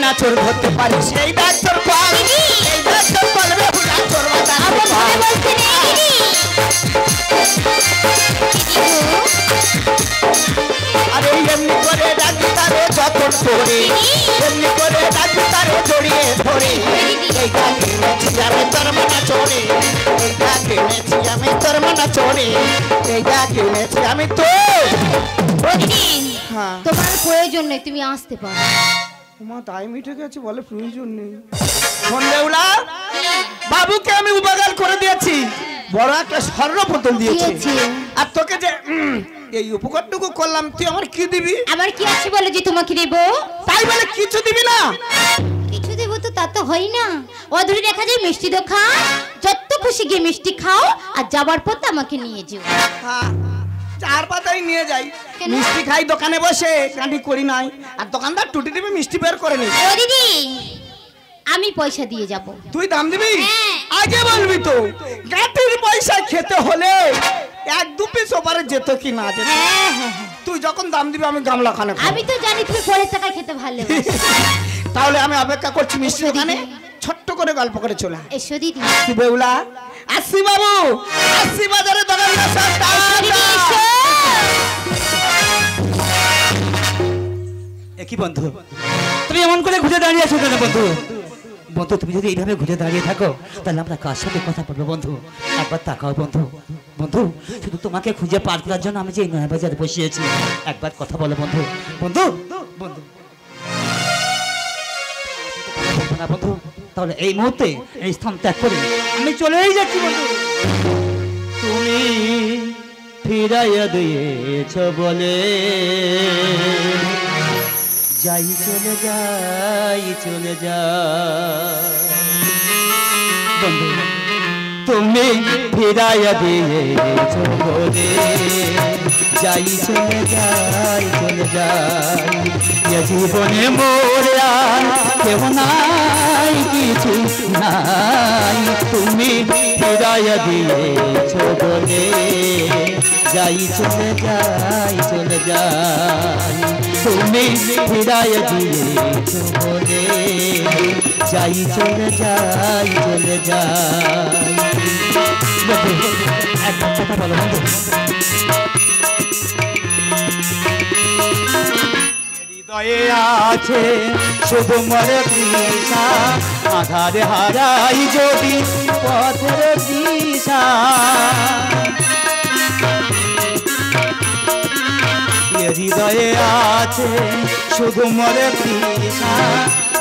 না চোর ধরতে পারি সেই দেখ তোর পাল এই দেখ তোর পালবে হুলা চোর আরে এমনি করে ডাকি তারে যখন করে এমনি করে ডাকি তারে জড়িয়ে ধরে এই ডাকি মেছি আমি তোর মনা চোরে এই ডাকি মেছি আমি তোর মনা চোরে এই ডাকি মেছি আমি তো তোমার প্রয়োজন নেই তুমি আসতে পারো মা তাই মিঠে গেছে বলে প্রয়োজন নেই সন্দেউলা বাবুকে আমি উপকার করে দিয়েছি বড় একটা স্বর্ণ বোতল দিয়েছি আর তোকে যে এই উপকারটুকু করলাম তুই আমার কি দিবি আবার কি আছে বলে যে তোমাকে দেব তাই বলে কিছু দিবি না কিছু দেব তো তা তো হয় না অধরে দেখা যায় মিষ্টি দোকান যত খুশি গিয়ে মিষ্টি খাও আর যাবার পথে আমাকে নিয়ে যেও হ্যাঁ চার পাতাই নিয়ে যাই মিষ্টি খাই দোকানে বসে কাঁটি করি নাই আর দোকানদার টুটি টিপে মিষ্টি বের করে নি ও দিদি আমি পয়সা দিয়ে যাব তুই দাম দিবি আগে বলবি তো গাটির পয়সা খেতে হলে এক দু পিস ওপারে যেত কি না যেত তুই যখন দাম দিবি আমি গামলা খানে আমি তো জানি তুমি পরের টাকা খেতে ভালোবাসো তাহলে আমি অপেক্ষা করছি মিষ্টি দোকানে ছোট্ট করে গল্প করে চলে এসো দিদি তুই বেউলা আসি বাবু আসি বাজারে দোকান কি বন্ধু তুমি এমন করে ঘুরে দাঁড়িয়ে আছো কেন বন্ধু বন্ধু তুমি যদি এইভাবে ঘুরে দাঁড়িয়ে থাকো তাহলে আমরা কার সাথে কথা বলবো বন্ধু একবার তাকাও বন্ধু বন্ধু শুধু তোমাকে খুঁজে পার করার জন্য আমি যে এই নয়া বাজারে বসিয়েছি একবার কথা বলো বন্ধু বন্ধু বন্ধু না বন্ধু তাহলে এই মুহূর্তে এই স্থান ত্যাগ করে আমি চলেই যাচ্ছি বন্ধু তুমি ফিরাইয়া দিয়েছ বলে যাই চলে বন্ধু তুমি ফিরাইয়া দিয়েছ বলে যাই চলে যাই জীবনে মোরে আর কেউ নাই কিছু নাই তুমি ফিরাইয়া দিয়েছ বলে যাই চলে যাই তুমি ফিরাইয়া দিয়েছ বলে যাই চলে যাই একটা কথা বলো বন্ধু হৃদয়ে আছে শুধু মরে তৃষা আধারে হারাই যদি পথের দিশা হৃদয়ে আছে শুধু মরে তৃষা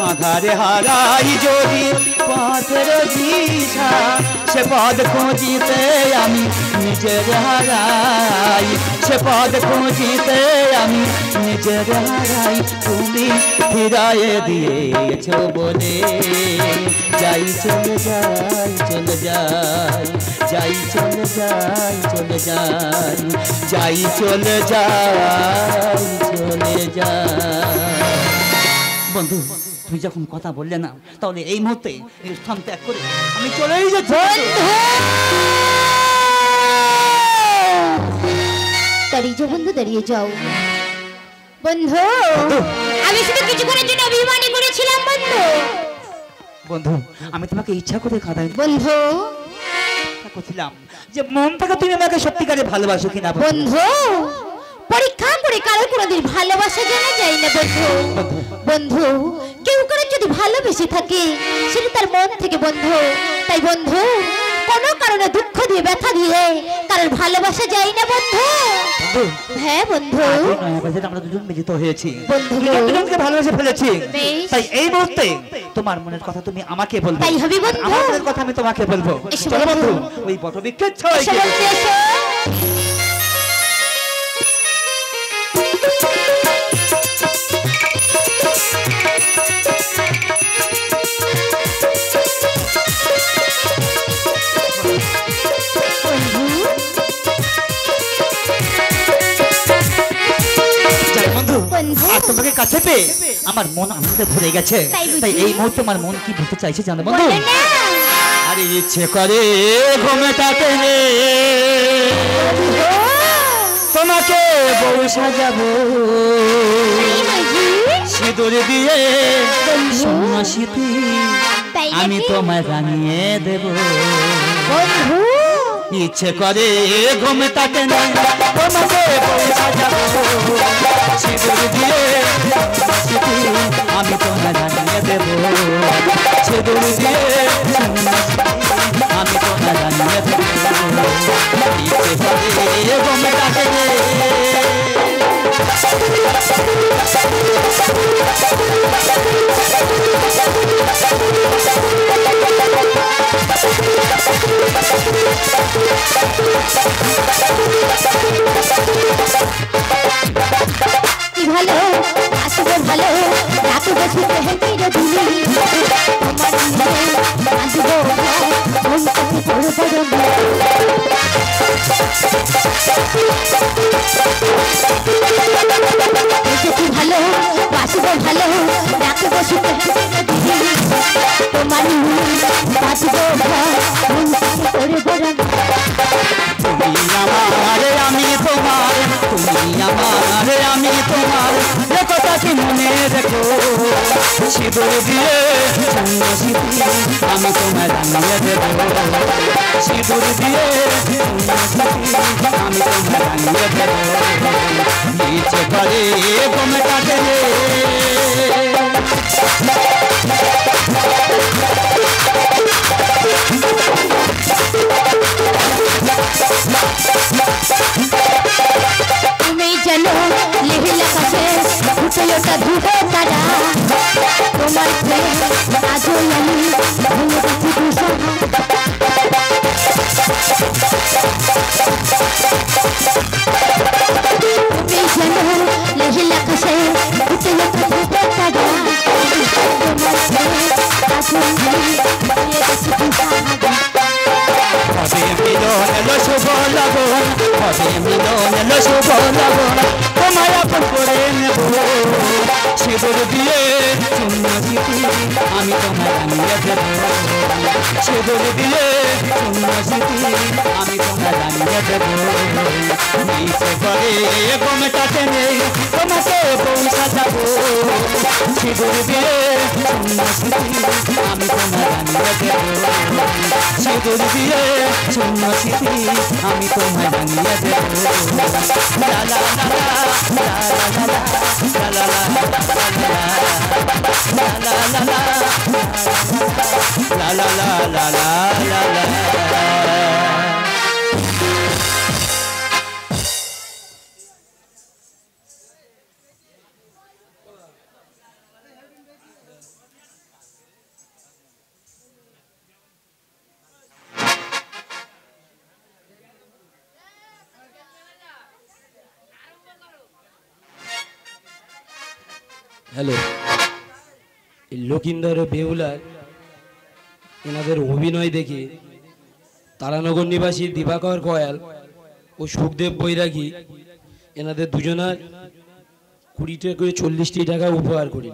আধারে হারাই যদি পথের দিশা সে পদ খুঁজিতে আমি নিজের হারাই সে পদ খুঁজিতে আমি নিজের হারাই তুমি ফিরাইয়ে দিয়েছ বলে যাই চলে যাই যাই চলে যাই বন্ধু তুমি যখন কথা বললে না তাহলে এই মুহূর্তে এই স্থান ত্যাগ করে আমি চলেই যাচ্ছি বন্ধু দাঁড়িয়ে যাও বন্ধু আমি শুধু কিছুক্ষণের জন্য অভিমানী করেছিলাম বন্ধু আমি তোমাকে ইচ্ছা করে কাঁদাই বন্ধু করছিলাম যে মন থেকে তুমি আমাকে সত্যিকারে ভালোবাসো কিনা বন্ধু পরীক্ষা করে কারো কোনোদিন ভালোবাসা জানা যায় না বন্ধু কেউ করে যদি ভালোবেসে থাকে সেটা তার মন থেকে বন্ধু তাই বন্ধু কোনো কারণে দুঃখ দিয়ে ব্যথা দিয়ে কারোর ভালোবাসা যায় না বন্ধু হ্যাঁ বন্ধু আমরা দুজন মিলিত হয়েছি বন্ধুকে ভালোবেসে ফেলেছি তাই এই মুহূর্তে তোমার মনের কথা তুমি আমাকে বলবে তাই হবে বন্ধু আমার মনের কথা আমি তোমাকে বলবো চলো বন্ধু ওই বটবৃক্ষের ছয় তোমাকে কাছে পেয়ে আমার মন আনন্দে ভরে গেছে তাই এই মুহূর্তে আমার মন কি বলতে চাইছে জানো বন্ধু আরে ইচ্ছে করে ঘুমেটাতে তোমাকে বউ সাজাবো সিঁদুর দিয়ে সন্ন্যাসীতে তাই আমি নাকি? তোমায় রাঙিয়ে দেব বন্ধু ইচ্ছে করে ঘুমটাতে না তোমাকে বউ সাজাবো সিঁদুর দিয়ে সন্ন্যাসীতে আমি তোমায় রাঙিয়ে দেব সিঁদুর দিয়ে সন্ন্যাসীতে আমি তোমায় রাঙিয়ে দেব ইচ্ছে করে ঘুমটাতে কি ভালো আসবে ভালো রাতে বসে হেঁটে দিলি তোমার আসবো মন থেকে বড় এসেছি ভালো আসবে ভালো রাতে বসে হেঁটে দিলি তোমার আসবো মন থেকে বড় তুমি আমার আমি তোমার তুমি আমার আমি তোমার এ কথা কি মনে রেখো সিঁদুর দিয়ে সন্ন্যাসীতে আমি তোমায় রাঙিয়ে দেব সিঁদুর দিয়ে সন্ন্যাসীতে আমি তোমায় রাঙিয়ে দেব ইচ্ছে করে ঘুমটাতে তুমি জানো লেহিলা কাছে ফুটলোটা ধুবে তারা তোমার প্রেম আজও আমি ভুলে গেছি দুসহা তুমি জানো লেহিলা কাছে ফুটলোটা ধুবে তারা তোমার প্রেম আজও আমি ভুলে গেছি দুসহা হবে মিলন এলো শুভ লগন হবে মিলন এলো শুভ লগন তোমায় আপন করে নেব সিঁদুর দিয়ে সন্ন্যাসীতে আমি তোমায় রাঙিয়ে দেব সিঁদুর দিয়ে সন্ন্যাসীতে আমি তোমায় রাঙিয়ে দেব ইচ্ছে করে ঘুমটাতে নেই তোমাকে বউ সাজাবো সিঁদুর দিয়ে সন্ন্যাসীতে আমি তোমায় রাঙিয়ে দেব সিঁদুর দিয়ে সন্ন্যাসীতে আমি তোমায় রাঙিয়ে দেব লা লা লা লা লা লা লা লা লা লা হ্যালো লকিন্দর ও বেহুলার এনাদের অভিনয় দেখে তারানগর নিবাসী দিবাকর কয়াল ও সুখদেব বৈরাগী এনাদের দুজনার 20টা করে 40টি টাকা উপহার করি।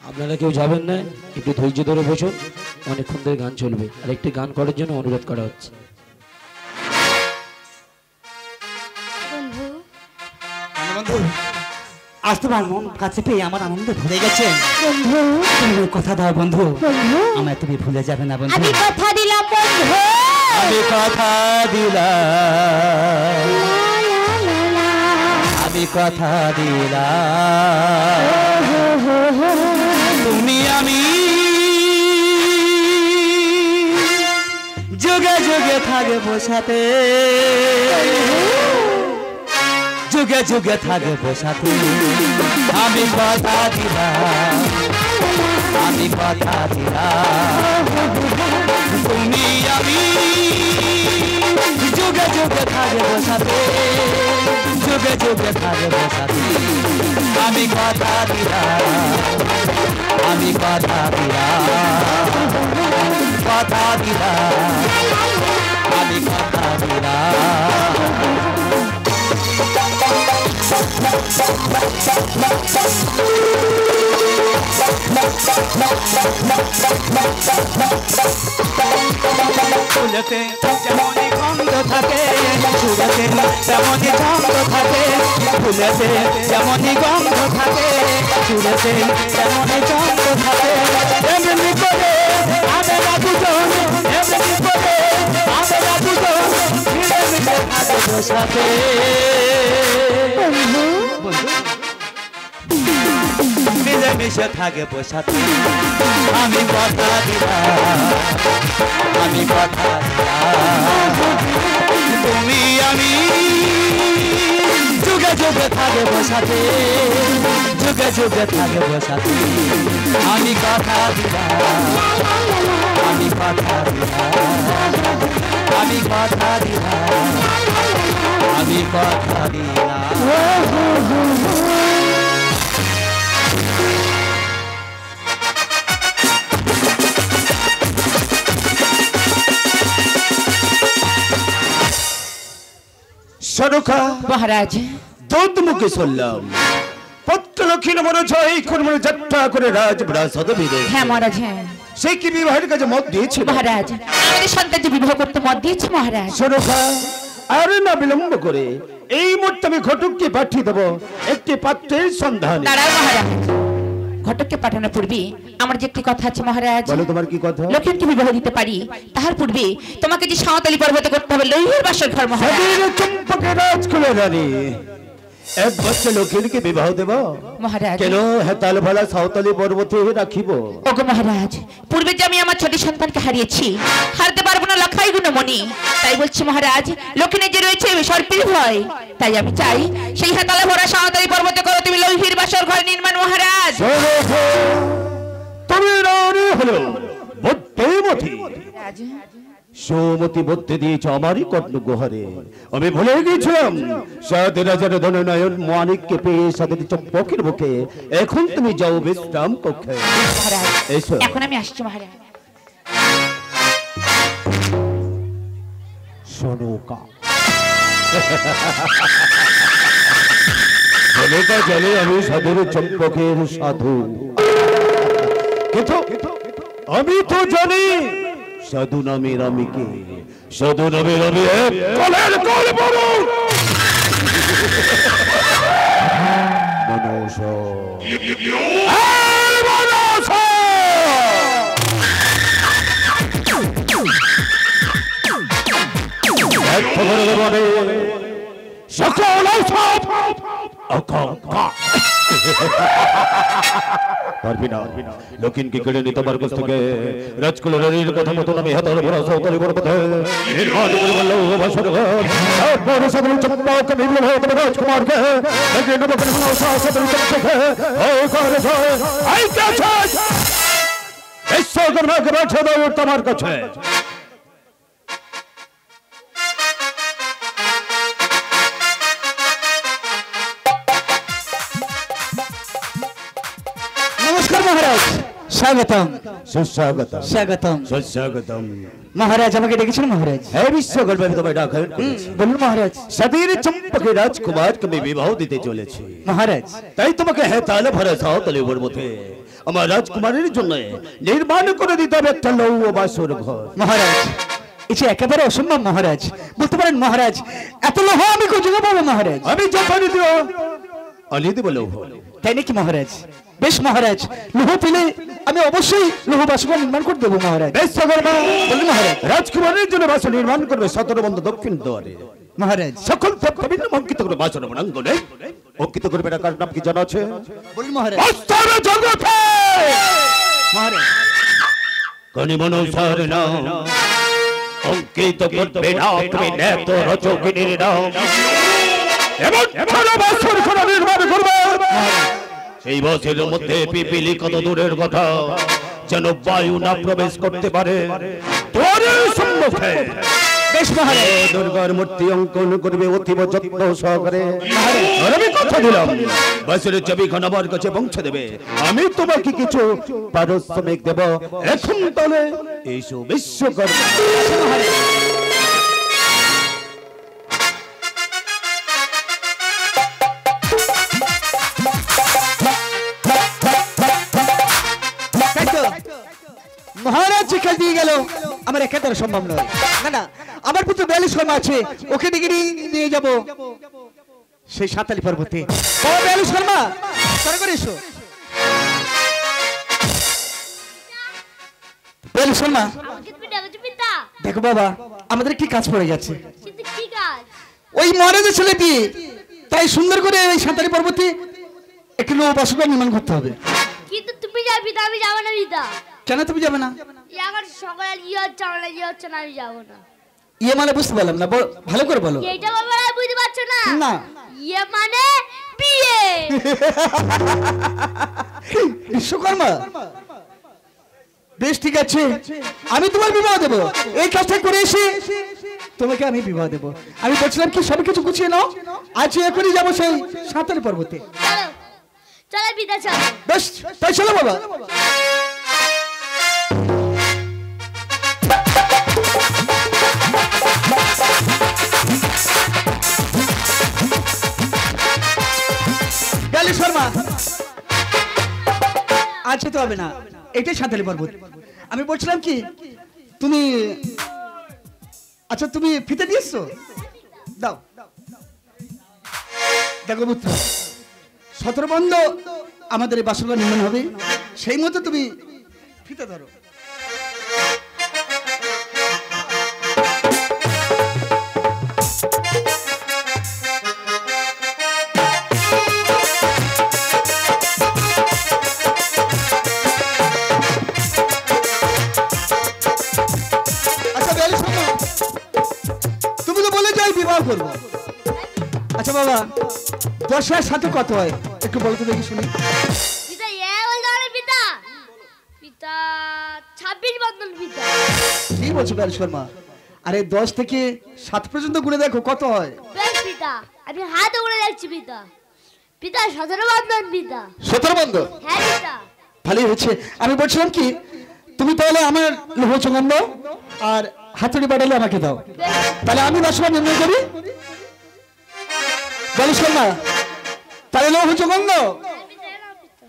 আপনারা কেউ যাবেন না, একটু ধৈর্য ধরে বসুন, অনেকক্ষণ ধরে গান চলবে। আর একটি গান করার জন্য অনুরোধ করা হচ্ছে। বন্ধু বন্ধু আজ তোমার মন কাছে পেয়ে আমার আনন্দ ভুলে গেছে। বন্ধু তুমি কথা দাও বন্ধু, বন্ধু আমায় তুমি ভুলে যাবে না বন্ধু। আমি কথা দিলাম বন্ধু আমি কথা দিলাম, আমি কথা দিলাম, তুমি আমি যুগে যুগে থাকবো সাথে, যুগে যুগে থাকবো সাথে। আমি কথা দিলাম, আমি কথা দিলাম, তুমি আমি যুগে যুগে থাকবো সাথে, যুগে যুগে থাকবো সাথে। আমি কথা দিলাম, আমি কথা দিলাম, কথা দিলাম, আমি কথা দিলাম। ফুলেতে যেমনই গন্ধ থাকে সুরেতে তেমনই ছন্দ থাকে ফুলেতে যেমনই গন্ধ থাকে সুরেতে তেমনই ছন্দ থাকে এমনি করে আমরা দুজন এমনি করে আমরা দুজন মিলেমিশে থাকে বসাতে মিলেমিশে থাকে বসাতে আমি কথা দিলাম আমি কথা তুমি আমি যুগে যুগে থাকে বসাতে যুগে যুগে থাকে বসাতে আমি কথা দিলাম আমি কথা দিলাম আমি কথা দিলাম আমি কথা দিলাম সরকা মহারাজ দৌদ মুখে শুনলাম পত্রলক্ষীর মনে ছয় কর্মের যাত্রা করে রাজপ্রাসাদ বিদে হ্যাঁ মহারাজ হ্যাঁ সেই কি বিবাহের কাছে মত দিয়েছিল মহারাজ আমাদের সন্তানকে বিবাহ করতে মত দিয়েছে মহারাজ সরকা আর না বিলম্ব করে এই মুহূর্তে আমি ঘটককে পাঠিয়ে দেবো একটি পাত্রের সন্ধানে দাঁড়াও মহারাজ ঘটককে পাঠানোর পূর্বে আমার যে একটি কথা আছে মহারাজ বলো তোমার কি কথা লক্ষ্মণকে বিবাহ দিতে পারি তাহার পূর্বে তোমাকে যে সাঁওতালি পর্বতে করতে হবে লইহের বাসর ঘর মহারাজ চম্পকে রাজকুলে রানী এক বছর লক্ষ্মীকে বিবাহ দেব মহারাজ কেন হেতাল ভালা সাঁওতালি পর্বতে রাখিব ওগো মহারাজ পূর্বে যে আমি আমার ছোট সন্তানকে হারিয়েছি হারতে পারবো না লক্ষাই গুণমণি তাই বলছি মহারাজ লক্ষ্মণের যে রয়েছে সর্পের ভয় তাই আমি চাই সেই হেতালে ভরা সাঁওতালি পর্বতে করো তুমি লইহির বাসর ঘর নির্মাণ মহারাজ তুমি রানী হলো বুদ্ধিমতী সৌমতি বুদ্ধি দিয়েছ আমারই কর্ণ গুহারে আমি ভুলে গিয়েছিলাম সাথে রাজার ধননয়ন মানিককে পেয়ে সাথে চম্পকের বুকে এখন তুমি যাও বিশ্রাম কক্ষে মহারাজ এসো এখন আমি আসছি মহারাজ সনকা সনকা জানে আমি সাধুর চম্পকের সাধু কিন্তু আমি তো জানি সাধু নামের আমি কে সাধু নামের আমি কলের কল বড় মনস সকল পারবি না লক্ষিণকে কেড়ে নিতে তোমার কাছ থেকে রাজকুলের কথা মতন আমি হাতার ভরা সাঁওতালি পর্বতে নির্মাণ করে বললো বাসর ঘর তারপর সাধারণ চম্পক বিপ্লব হয়ে তোমার রাজকুমারকে তোমার কাছে নমস্কার মহারাজ স্বাগতম সুস্বাগতম স্বাগতম সুস্বাগতম মহারাজ আমাকে ডেকেছেন মহারাজ হ্যাঁ বিশ্বকর্মা আমি তোমায় ডাকা বলুন মহারাজ সাধীর চম্পকে রাজকুমারকে আমি বিবাহ দিতে চলেছি মহারাজ তাই তোমাকে হেতালে ভরা সাঁওতালি পর্বতে আমার রাজকুমারের জন্য নির্মাণ করে দিতে হবে একটা লৌহ বাসর ঘর মহারাজ এটা একেবারে অসম্ভব মহারাজ বলতে পারেন মহারাজ এত লোহ আমি কোথায় পাবো মহারাজ আমি যখন দিও আনি দেব লৌহ তাই নাকি মহারাজ বেশ মহারাজ লোহ পেলে আমি অবশ্যই লোহ বাসঘর নির্মাণ করে দেবো মহারাজ বিশ্বকর্মা বলুন মহারাজ রাজকুমারের জন্য বাসর নির্মাণ করবে 17 বন্ধ দক্ষিণ দ্বারে মহারাজ সকল বিভিন্ন অঙ্কিত করে বাসর অঙ্গনে অঙ্কিত করবে না কার নাম কি জানা আছে বলুন মহারাজ অস্তর জগতে মহারাজ কনি মনুষ্যর নাম অঙ্কিত করবে না তুমি নেত রচকিনীর নাম এবং ছোট বাসর ঘর নির্মাণ করবে সেই বছরের মধ্যে পিপিলি কত দূরের কথা যেন বায়ু না প্রবেশ করতে পারে তোর সম্মুখে বেশ মহারাজ দুর্গার মূর্তি অঙ্কন করবে অতীব যত্ন সহকারে আর আমি কথা দিলাম বছরের ছবিখান আমার কাছে পৌঁছে দেবে আমি তোমাকে কিছু পারিশ্রমিক দেব এখন তাহলে এইসব বিশ্বকর্মা মহারাজ যে কাজ দিয়ে গেল আমার একা দ্বারা সম্ভব নয়। না না, আমার পুত্র বেয়ালি শর্মা আছে, ওকে ডেকে নিয়ে যাবো সেই সাঁতালি পর্বতে। ও বেয়ালি শর্মা, তারা করে এসো। বেয়ালি শর্মা, দেখো বাবা, আমাদের কি কাজ পড়ে যাচ্ছে। ওই মহারাজের ছেলেটি, তাই সুন্দর করে এই সাঁতালি পর্বতে একটি নৌবাসুকা নির্মাণ করতে হবে। কিন্তু তুমি যাবি না, আমি যাবো না পিতা। কেন তুমি যাবে না? এখন সকালে ইয়ে হচ্ছে, আমরা ইয়ে হচ্ছে না, আমি যাবো না। ইয়ে মানে বুঝতে পারলাম না, ভালো করে বলো। এইটা বাবা বুঝতে পারছো না? না। ইয়ে মানে বিয়ে। বিশ্বকর্মা, বেশ ঠিক আছে, আমি তোমার বিবাহ দেবো। এই কাজটা করে এসে তোমাকে আমি বিবাহ দেবো। আমি বলছিলাম কি সব কিছু গুছিয়ে নাও, আজ এখনই যাবো সেই সাঁতালি পর্বতে। চলো চলো পিতা, চলো। বেশ, তাই চলো বাবা। বেয়ালি শর্মা, আজ যেতে হবে না, এটাই সাঁতালি পর্বত। আমি বলছিলাম কি, তুমি আচ্ছা তুমি ফিতে দিয়েছো? দাও। দেখো পুত্র, 17 বন্ধ আমাদের এই বাসগৃহ নির্মাণ হবে, সেই মতো তুমি ফিতে ধরো। বিবাহ করবো। আচ্ছা বাবা, 10 সাথে কত হয় একটু বলতে দেখি শুনি। পিতা বলতে পারে পিতা, পিতা 26 বন্ধন পিতা। কি বলছো বেয়ালি শর্মা? আরে 10 থেকে 7 পর্যন্ত গুনে দেখো কত হয়। বেশ পিতা, আমি হাতে গুনে দেখছি পিতা। পিতা 17 বন্ধন পিতা। 17 বন্ধ? হ্যাঁ পিতা। ভালোই হচ্ছে। আমি বলছিলাম কি, তুমি তাহলে আমার লোহ চুঙ্গন দাও আর হাতুড়ি বাড়ালে আমাকে দাও, তাহলে আমি বাসনা নির্ণয় করি। বেয়ালি শর্মা, তাহলে লোহ চুঙ্গন দাও।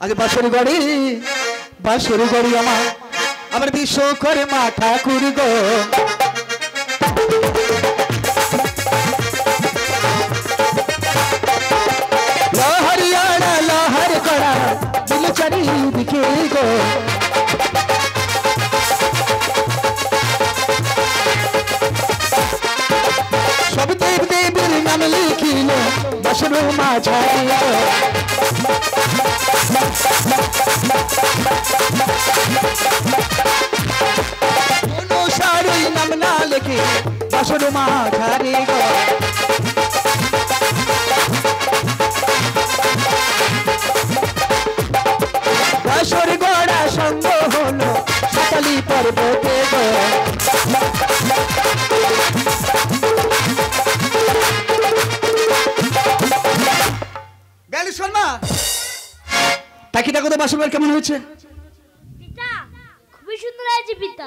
আগে বাঁশরি গড়ি আমার বিশ্বকর্মা ঠাকুর গো। লহরিয়ানা লহর করা দিল চারিদিকে গো। সব দেব দেবীর নাম লিখিল বাসর মাঝারে। অনুসারী নাম না লেখে বাসর মাঝারে গো। বাসর গড়া সঙ্গ হলো সাঁতালি পর্বতে গো। বেয়ালি শর্মা, তাকি দেখো তো বাসর কেমন হয়েছে। পিতা খুবই সুন্দর হয়েছে পিতা।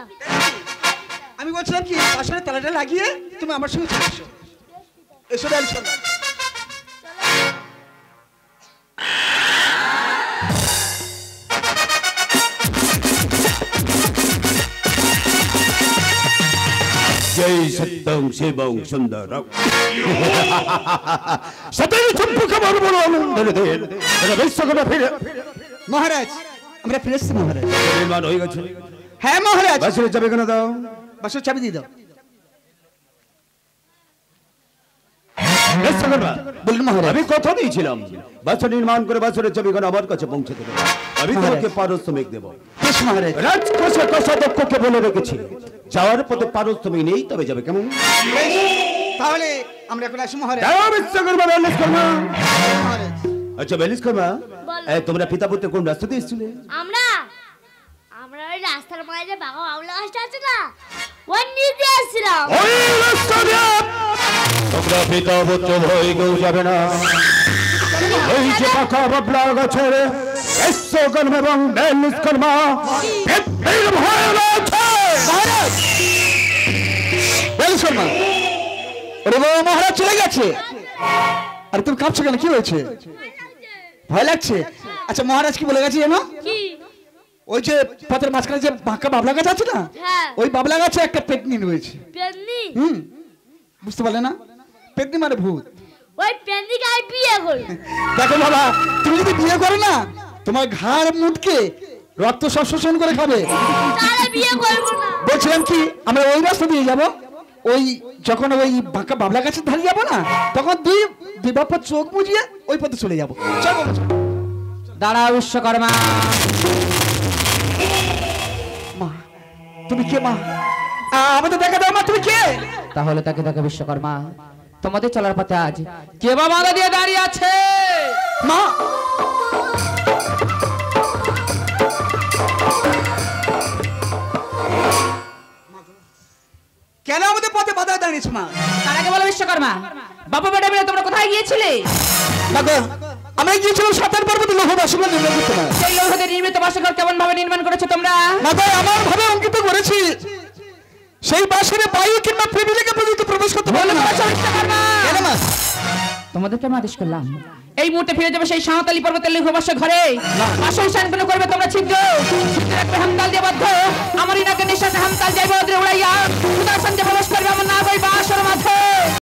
আমি বলছিলাম কি, বাসরের তালাটা লাগিয়ে তুমি আমার সঙ্গে চলে এসো। এসো বেয়ালি শর্মা। जय सत्यं शिवं सुंदरं सतय चंपक बरबरो आनंद दे বিশ্বকর্মা ফিরে। মহারাজ, আমরা ফিরেছি মহারাজ। নির্মাণ হয়ে গেছে? হ্যাঁ মহারাজ। বাসুরের চাবি কেন দাও? বাসুর চাবি দিয়ে দাও। বিশ্বকর্মা বলুন মহারাজ। আমি কথা দিয়েছিলাম বাসুর নির্মাণ করে বাসুরের চাবি কেন আমার কাছে পৌঁছে দেবে, আমি তোমাকে পারিশ্রমিক দেব। বেশ মহারাজ। রাজকোষাধ্যক্ষকে বলে রেখেছি যাওয়ার পথে পারিশ্রমিক নেই, তবে যাবে কেমন? তাহলে আমরা এখন আসি মহারাজ। বিশ্বকর্মা বিশ্বকর্মা। মহারাজ, আচ্ছা বিশ্বকর্মা, বলো। তোমরা পিতা পুত্র কোন রাস্তা দিয়ে এসেছিলে? আমরা ওই রাস্তার মাঝে বাঘা বাউলা গাছটা আছে না, ওই নিচে আসছিলাম। ওই রাস্তা দিয়ে তোমরা পিতা পুত্র ভয় কেউ যাবে না। ওই যে পাকা বাবলা গাছের বিশ্বকর্মা এবং বিশ্বকর্মা ভয় রয়েছে। মহারাজ। বেয়ালি শর্মা, ওরে বাবা, মহারাজ চলে গেছে। আরে তুমি কাঁপছো কেন, কি হয়েছে? ভয় লাগছে? আচ্ছা মহারাজ কি বলে গেছে জানো? কি? ওই যে পথের মাঝখানে যে বাঁকা বাবলা গাছ আছে না, হ্যাঁ। ওই বাবলা গাছে একটা পেতনি রয়েছে। পেন্নি? বুঝতে পারলে না? পেতনি মানে ভূত। ওই পেন্নিকে আমি বিয়ে করি। দেখো বাবা, তুমি যদি বিয়ে করো না, তোমার ঘাড় মুটকে রক্ত সব শোষণ করে খাবে। তাহলে বিয়ে করবো না। বলছিলাম কি, আমরা ওই রাস্তা দিয়ে যাব, ওই যখন ওই বাঁকা বাবলা গাছের ধারে যাবো না, তখন দুই বাপ্পা চোখ বুঝিয়ে ওই পথে চলে যাবো। চলো দাঁড়াও বিশ্বকর্মা। মা, তুমি কে মা? আমাদের দেখা দাও মা, তুমি কে? তাহলে তাকে দেখো বিশ্বকর্মা, তোমাদের চলার পথে আজ কে বা বাধা দিয়ে দাঁড়িয়ে আছে? মা, কেন আমাদের পথে বাধা দাঁড়িয়েছো মা? তার আগে বলো বিশ্বকর্মা, বাবা বেটা মিলে তোমরা কোথায় গিয়েছিলে? দেখো, আমরা গিয়েছিলাম সাতার পর্বতে লৌহ বাসঘর নির্মাণ করতে। সেই লৌহতে নির্মিত বাসঘর কেমন ভাবে নির্মাণ করেছো তোমরা? দেখো, আমার ভাবে অঙ্কিত করেছি, সেই বাসরে বায়ু কিংবা প্রেমিকে পর্যন্ত প্রবেশ করতে পারবে না। তোমাদেরকে আমি আদেশ করলাম এই মুহূর্তে ফিরে যাবে সেই সাঁওতালি পর্বতের লৌহবাস ঘরে। বাসস্থান কোনো করবে তোমরা ছিদ্র হামতাল দিয়ে বাধ্য। আমার ইনাকে নিঃশ্বাসে হামতাল যাইবে উড়াইয়া উদাসন যে প্রবেশ